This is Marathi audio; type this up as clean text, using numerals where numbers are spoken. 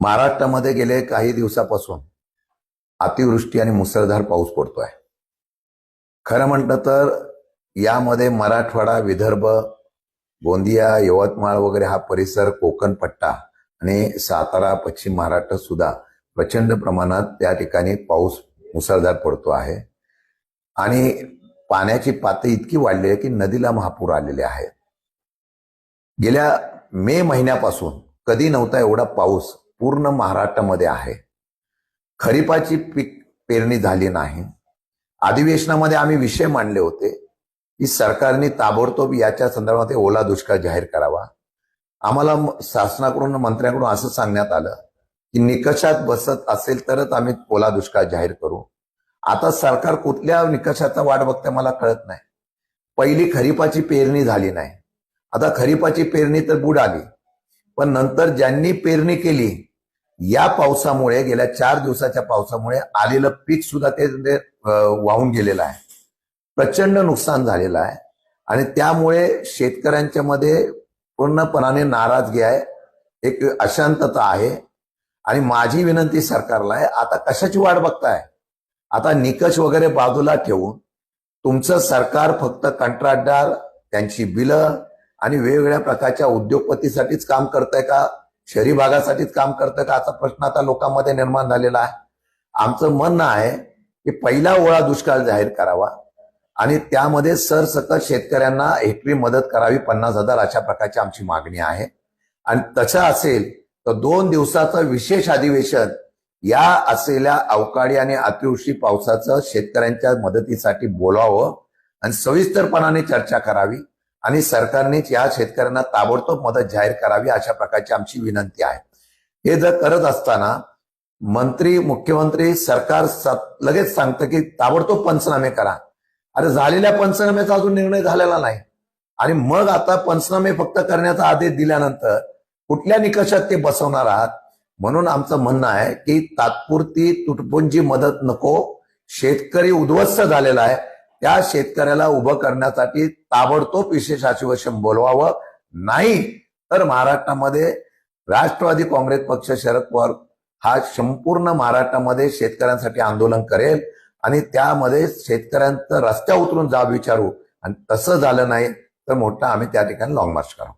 महाराष्ट्रामध्ये गेले काही दिवसापासून अतिवृष्टी आणि मुसळधार पाऊस पडतोय. खरं म्हटलं तर यामध्ये मराठवाडा, विदर्भ, गोंदिया, यवतमाळ वगैरे हा परिसर, कोकण पट्टा आणि सातारा, पश्चिम महाराष्ट्र सुद्धा प्रचंड प्रमाणात त्या ठिकाणी पाऊस मुसळधार पडतो आहे. आणि पाण्याची पातळी इतकी वाढली आहे की नदीला महापूर आलेले आहेत. गेल्या मे महिन्यापासून कधी नव्हता एवढा पाऊस पूर्ण महाराष्ट्रामध्ये आहे. खरीपाची पीक पेरणी झाली नाही. अधिवेशनामध्ये आम्ही विषय मांडले होते की सरकारने ताबडतोब याच्या संदर्भात ओला दुष्काळ जाहीर करावा. आम्हाला शासनाकडून, मंत्र्यांकडून असं सांगण्यात आलं की निकषात बसत असेल तरच आम्ही ओला दुष्काळ जाहीर करू. आता सरकार कुठल्या निकषाचा वाट बघते मला कळत नाही. पहिली खरीपाची पेरणी झाली नाही, आता खरीपाची पेरणी तर बुडाली, पण नंतर ज्यांनी पेरणी केली या पावसामुळे, गेल्या 4 दिवसाच्या पावसामुळे आलेलं पीक सुद्धा ते वाहून गेलेलं आहे. प्रचंड नुकसान झालेलं आहे आणि त्यामुळे शेतकऱ्यांच्या मध्ये पूर्णपणाने नाराजगी आहे, एक अशांतता आहे. आणि माझी विनंती सरकारला आहे, आता कशाची वाट बघताय? आता निकष वगैरे बाजूला ठेवून तुमचं सरकार फक्त कंत्राटदार, त्यांची बिलं आणि वेगवेगळ्या प्रकारच्या उद्योगपतीसाठीच काम करतंय का, शहरी भागासाठीच काम करतंय का, असा प्रश्न आता लोकांमध्ये निर्माण झालेला आहे. आमचं म्हणणं आहे की पहिला ओला दुष्काळ जाहीर करावा आणि त्यामध्ये सरसकट शेतकऱ्यांना हेक्टरी मदत करावी, 50,000 अशा प्रकारची आमची मागणी आहे. आणि तसं असेल तर 2 दिवसाचं विशेष अधिवेशन या असलेल्या अवकाळी आणि अतिवृष्टी पावसाचं शेतकऱ्यांच्या मदतीसाठी बोलावं आणि सविस्तरपणाने चर्चा करावी आणि सरकारनेच या शेतकऱ्यांना ताबडतोब मदत जाहीर करावी, अशा प्रकारची आमची विनंती आहे. हे जर करत असताना मंत्री, मुख्यमंत्री, सरकार लगेच सांगतं की ताबडतोब पंचनामे करा. अरे झालेल्या पंचनाम्याचा अजून निर्णय झालेला नाही आणि मग आता पंचनामे फक्त करण्याचा आदेश दिल्यानंतर कुठल्या निकषात ते बसवणार आहात? म्हणून आमचं म्हणणं आहे की तात्पुरती तुटपुंजी मदत नको. शेतकरी उद्ध्वस्त झालेला आहे, त्या शेतकऱ्याला उभं करण्यासाठी ताबडतोब विशेष अधिवेशन बोलवावं. नाही तर महाराष्ट्रामध्ये राष्ट्रवादी काँग्रेस पक्ष, शरद पवार हा संपूर्ण महाराष्ट्रामध्ये शेतकऱ्यांसाठी आंदोलन करेल आणि त्यामध्ये शेतकऱ्यांचं रस्त्यावर उतरून जाब विचारू. आणि तसं झालं नाही तर मोठा आम्ही त्या ठिकाणी लॉंग मार्च करू.